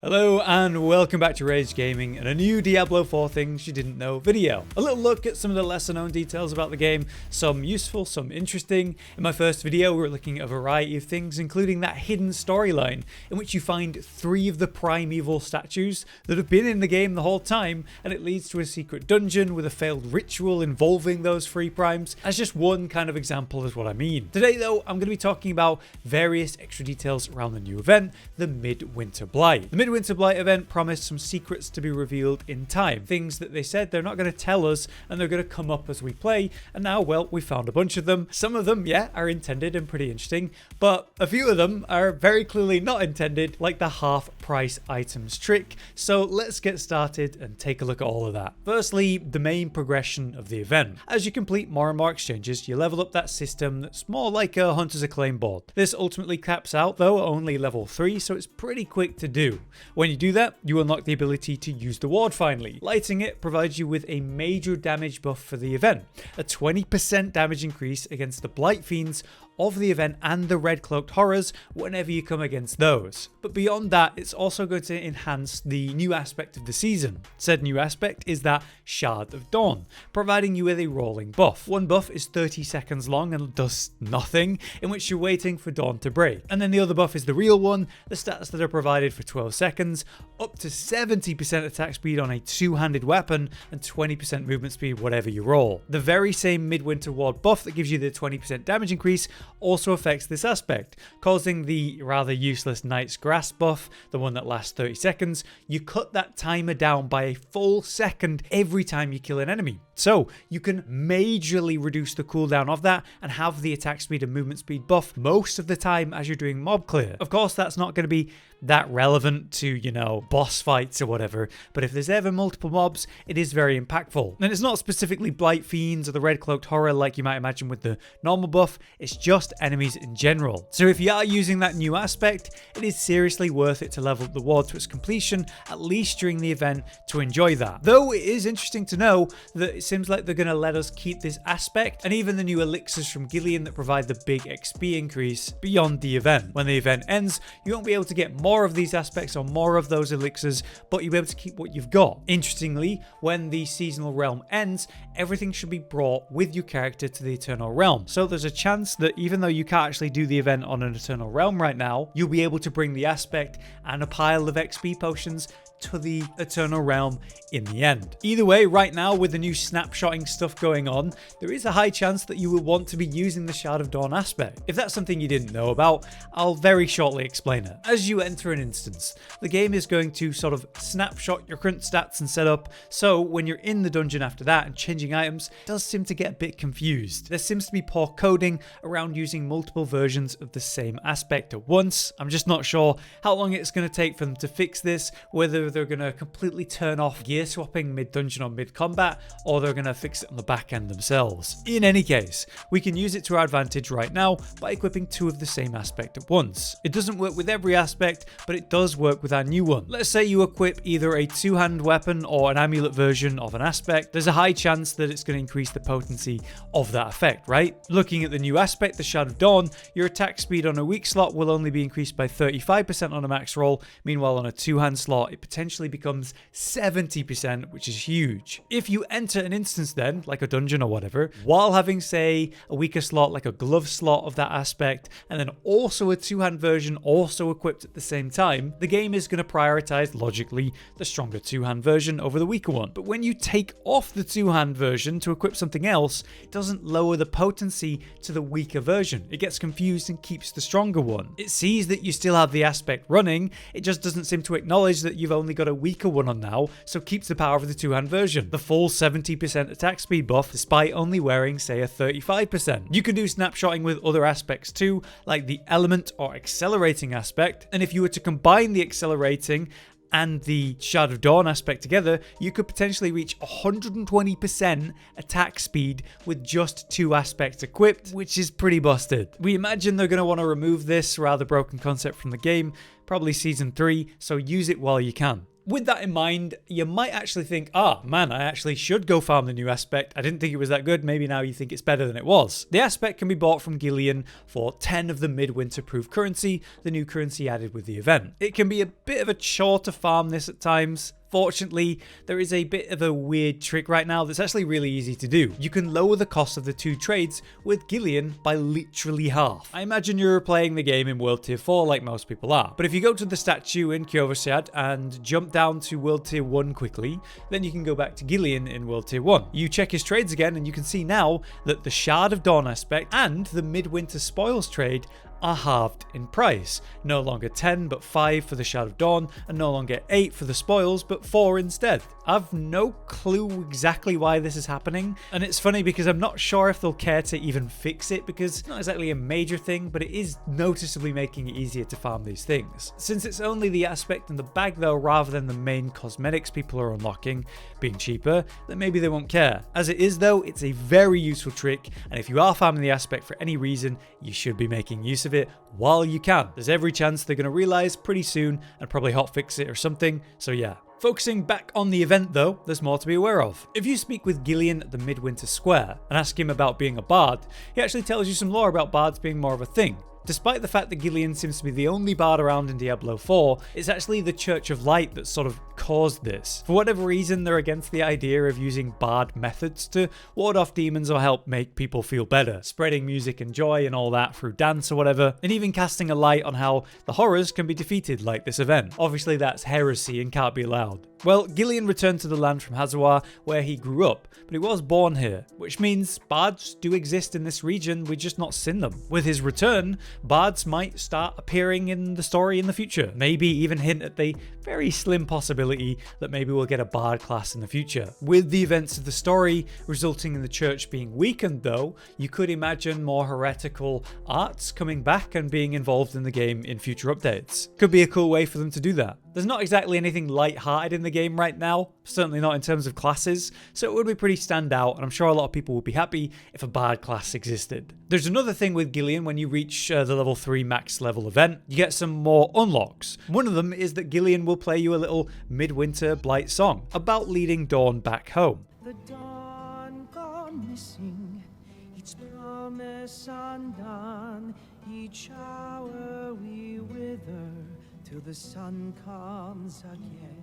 Hello and welcome back to Rage Gaming and a new Diablo 4 things you didn't know video. A little look at some of the lesser known details about the game, some useful, some interesting. In my first video we were looking at a variety of things, including that hidden storyline in which you find 3 of the primeval statues that have been in the game the whole time, and it leads to a secret dungeon with a failed ritual involving those 3 primes. As just one kind of example is what I mean. Today though, I'm going to be talking about various extra details around the new event, the Midwinter Blight. The Midwinter Blight event promised some secrets to be revealed in time. Things that they said they're not going to tell us and they're going to come up as we play, and now, well, we found a bunch of them. Some of them, yeah, are intended and pretty interesting, but a few of them are very clearly not intended, like the half price items trick. So let's get started and take a look at all of that. Firstly, the main progression of the event. As you complete more and more exchanges, you level up that system that's more like a Hunter's Acclaim board. This ultimately caps out though only level 3, so it's pretty quick to do. When you do that, you unlock the ability to use the ward finally. Lighting it provides you with a major damage buff for the event, a 20% damage increase against the Blight Fiends of the event and the red cloaked horrors whenever you come against those. But beyond that, it's also going to enhance the new aspect of the season. Said new aspect is that Shad of Dawn, providing you with a rolling buff. One buff is 30 seconds long and does nothing, in which you're waiting for dawn to break. And then the other buff is the real one, the stats that are provided for 12 seconds, up to 70% attack speed on a two-handed weapon and 20% movement speed whatever you roll. The very same Midwinter Ward buff that gives you the 20% damage increase also affects this aspect, causing the rather useless Knight's Grasp buff, the one that lasts 30 seconds. You cut that timer down by a full second every time you kill an enemy. So you can majorly reduce the cooldown of that and have the attack speed and movement speed buff most of the time as you're doing mob clear. Of course, that's not going to be that relevant to, you know, boss fights or whatever, but if there's ever multiple mobs, it is very impactful. And it's not specifically Blight Fiends or the red cloaked horror like you might imagine with the normal buff, it's just enemies in general. So if you are using that new aspect, it is seriously worth it to level up the ward to its completion, at least during the event, to enjoy that. Though it is interesting to know that it seems like they're going to let us keep this aspect and even the new elixirs from Gillian that provide the big XP increase beyond the event. When the event ends, you won't be able to get more of these aspects or more of those elixirs, but you'll be able to keep what you've got. Interestingly, when the seasonal realm ends, everything should be brought with your character to the Eternal Realm. So there's a chance that even though you can't actually do the event on an Eternal Realm right now, you'll be able to bring the aspect and a pile of XP potions to the Eternal Realm in the end. Either way, right now with the new snapshotting stuff going on, there is a high chance that you will want to be using the Shad of Dawn aspect. If that's something you didn't know about, I'll very shortly explain it. As you enter an instance, the game is going to sort of snapshot your current stats and setup, so when you're in the dungeon after that and changing items, it does seem to get a bit confused. There seems to be poor coding around using multiple versions of the same aspect at once. I'm just not sure how long it's going to take for them to fix this, whether they're going to completely turn off gear swapping mid-dungeon or mid-combat, or they're going to fix it on the back end themselves. In any case, we can use it to our advantage right now by equipping 2 of the same aspect at once. It doesn't work with every aspect, but it does work with our new one. Let's say you equip either a two-hand weapon or an amulet version of an aspect, there's a high chance that it's going to increase the potency of that effect, right? Looking at the new aspect, the Shad of Dawn, your attack speed on a weak slot will only be increased by 35% on a max roll, meanwhile on a two-hand slot it potentially becomes 70%, which is huge. If you enter an instance then, like a dungeon or whatever, while having say a weaker slot like a glove slot of that aspect, and then also a two-hand version also equipped at the same time, the game is going to prioritize, logically, the stronger two-hand version over the weaker one. But when you take off the two-hand version to equip something else, it doesn't lower the potency to the weaker version. It gets confused and keeps the stronger one. It sees that you still have the aspect running, it just doesn't seem to acknowledge that you've only got a weaker one on now, so keeps the power of the two-hand version. The full 70% attack speed buff despite only wearing, say, a 35%. You can do snapshotting with other aspects too, like the element or accelerating aspect, and if you were to combine the accelerating and the Shad of Dawn aspect together, you could potentially reach 120% attack speed with just 2 aspects equipped, which is pretty busted. We imagine they're going to want to remove this rather broken concept from the game, probably Season 3, so use it while you can. With that in mind, you might actually think, man, I actually should go farm the new aspect. I didn't think it was that good. Maybe now you think it's better than it was. The aspect can be bought from Gillian for 10 of the Midwinter proof currency, the new currency added with the event. It can be a bit of a chore to farm this at times. Fortunately, there is a bit of a weird trick right now that's actually really easy to do. You can lower the cost of the 2 trades with Gillian by literally half. I imagine you're playing the game in World Tier 4 like most people are, but if you go to the statue in Kjolvashad and jump down to World Tier 1 quickly, then you can go back to Gillian in World Tier 1. You check his trades again and you can see now that the Shad of Dawn aspect and the Midwinter Spoils trade are halved in price. No longer 10 but 5 for the Shad of Dawn, and no longer 8 for the spoils but 4 instead. I've no clue exactly why this is happening, and it's funny because I'm not sure if they'll care to even fix it, because it's not exactly a major thing, but it is noticeably making it easier to farm these things. Since it's only the aspect in the bag though, rather than the main cosmetics people are unlocking being cheaper, then maybe they won't care. As it is though, it's a very useful trick, and if you are farming the aspect for any reason, you should be making use of it while you can. There's every chance they're going to realize pretty soon and probably hotfix it or something, so yeah. Focusing back on the event though, there's more to be aware of. If you speak with Gillian at the Midwinter Square and ask him about being a bard, he actually tells you some lore about bards being more of a thing. Despite the fact that Gillian seems to be the only bard around in Diablo 4, it's actually the Church of Light that sort of caused this. For whatever reason, they're against the idea of using bard methods to ward off demons or help make people feel better, spreading music and joy and all that through dance or whatever, and even casting a light on how the horrors can be defeated like this event. Obviously that's heresy and can't be allowed. Well, Gillian returned to the land from Hazawar where he grew up, but he was born here, which means bards do exist in this region, we've just not seen them. With his return, bards might start appearing in the story in the future, maybe even hint at the very slim possibility that maybe we'll get a bard class in the future. With the events of the story resulting in the church being weakened though, you could imagine more heretical arts coming back and being involved in the game in future updates. Could be a cool way for them to do that. There's not exactly anything light-hearted in the game right now, certainly not in terms of classes, so it would be pretty standout, and I'm sure a lot of people would be happy if a bard class existed. There's another thing with Gillian. When you reach the level 3 max level event, you get some more unlocks. One of them is that Gillian will play you a little Midwinter Blight song about leading Dawn back home. The dawn gone missing, its promise undone, each hour we wither till the sun comes again.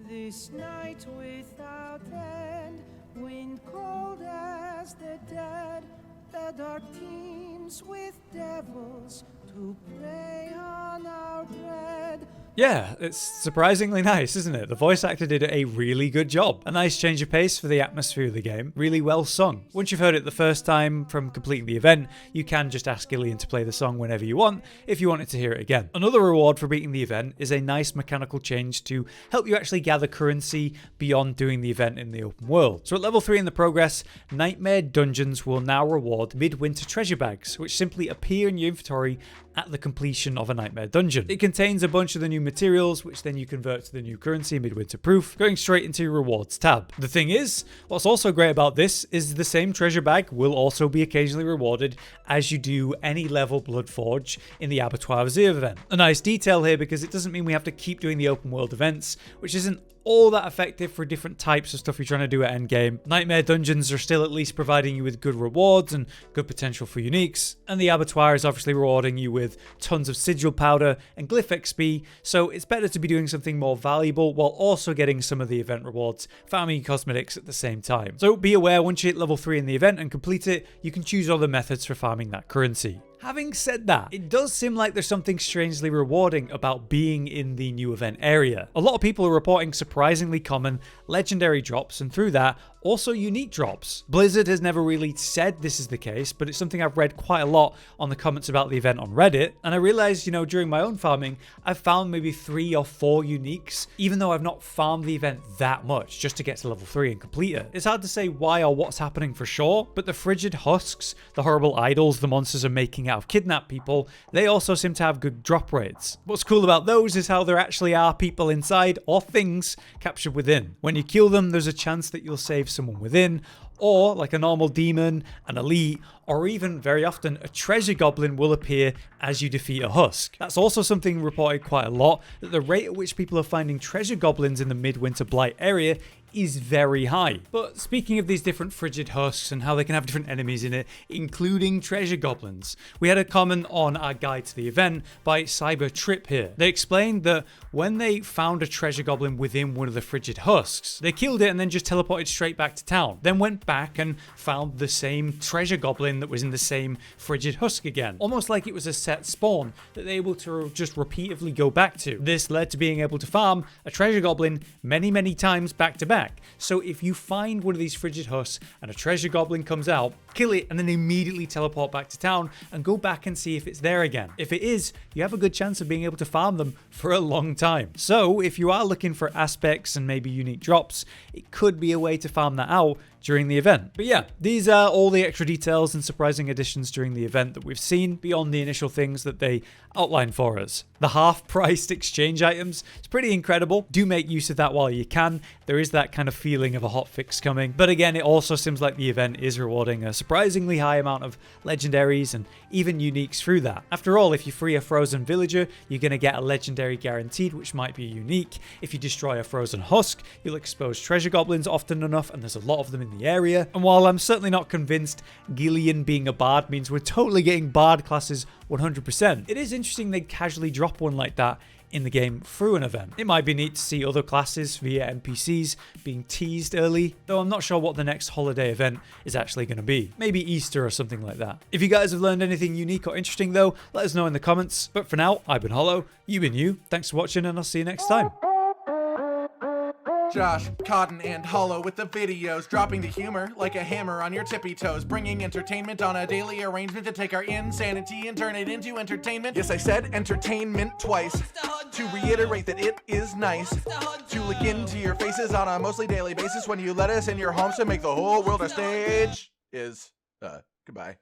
This night without end, wind cold as the dead, the dark teems with devils to prey on our bread. Yeah, it's surprisingly nice, isn't it? The voice actor did a really good job. A nice change of pace for the atmosphere of the game. Really well sung. Once you've heard it the first time from completing the event, you can just ask Gillian to play the song whenever you want, if you wanted to hear it again. Another reward for beating the event is a nice mechanical change to help you actually gather currency beyond doing the event in the open world. So at level 3 in the progress, Nightmare Dungeons will now reward Midwinter treasure bags, which simply appear in your inventory at the completion of a Nightmare Dungeon. It contains a bunch of the new materials, which then you convert to the new currency, Midwinter Proof, going straight into your rewards tab. The thing is, what's also great about this is the same treasure bag will also be occasionally rewarded as you do any level Bloodforge in the Abattoir of Zir event. A nice detail here, because it doesn't mean we have to keep doing the open world events, which isn't all that effective for different types of stuff you're trying to do at endgame. Nightmare Dungeons are still at least providing you with good rewards and good potential for uniques, and the Abattoir is obviously rewarding you with tons of sigil powder and glyph XP, so it's better to be doing something more valuable while also getting some of the event rewards, farming cosmetics at the same time. So be aware, once you hit level 3 in the event and complete it, you can choose other methods for farming that currency. Having said that, it does seem like there's something strangely rewarding about being in the new event area. A lot of people are reporting surprisingly common legendary drops, and through that, also unique drops. Blizzard has never really said this is the case, but it's something I've read quite a lot on the comments about the event on Reddit, and I realized, during my own farming, I've found maybe 3 or 4 uniques, even though I've not farmed the event that much just to get to level 3 and complete it. It's hard to say why or what's happening for sure, but the frigid husks, the horrible idols the monsters are making out of kidnapped people, they also seem to have good drop rates. What's cool about those is how there actually are people inside or things captured within. When you kill them, there's a chance that you'll save someone within, or like a normal demon, an elite, or even very often a treasure goblin will appear as you defeat a husk. That's also something reported quite a lot, that the rate at which people are finding treasure goblins in the Midwinter Blight area is very high. But speaking of these different frigid husks and how they can have different enemies in it, including treasure goblins, we had a comment on our guide to the event by Cyber Trip here. They explained that when they found a treasure goblin within one of the frigid husks, they killed it and then just teleported straight back to town, then went back and found the same treasure goblin that was in the same frigid husk again, almost like it was a set spawn that they were able to just repeatedly go back to. This led to being able to farm a treasure goblin many times back to back. So if you find one of these frigid husks and a treasure goblin comes out, kill it and then immediately teleport back to town and go back and see if it's there again. If it is, you have a good chance of being able to farm them for a long time. So if you are looking for aspects and maybe unique drops, it could be a way to farm that out during the event. But yeah, these are all the extra details and surprising additions during the event that we've seen beyond the initial things that they outlined for us. The half-priced exchange items, it's pretty incredible. Do make use of that while you can. There is that kind of feeling of a hot fix coming. But again, it also seems like the event is rewarding a surprisingly high amount of legendaries and even uniques through that. After all, if you free a frozen villager, you're going to get a legendary guaranteed, which might be unique. If you destroy a frozen husk, you'll expose treasure goblins often enough, and there's a lot of them in the area. And while I'm certainly not convinced Gillian being a bard means we're totally getting bard classes 100%, it is interesting they'd casually drop one like that in the game through an event. It might be neat to see other classes via NPCs being teased early, though I'm not sure what the next holiday event is actually going to be. Maybe Easter or something like that. If you guys have learned anything unique or interesting though, let us know in the comments. But for now, I've been Hollow, you've been you. Thanks for watching and I'll see you next time. Josh, Cotton, and Hollow with the videos, dropping the humor like a hammer on your tippy toes, bringing entertainment on a daily arrangement to take our insanity and turn it into entertainment. Yes, I said entertainment twice, to reiterate that it is nice to look into your faces on a mostly daily basis when you let us in your homes to make the whole world a stage. Goodbye.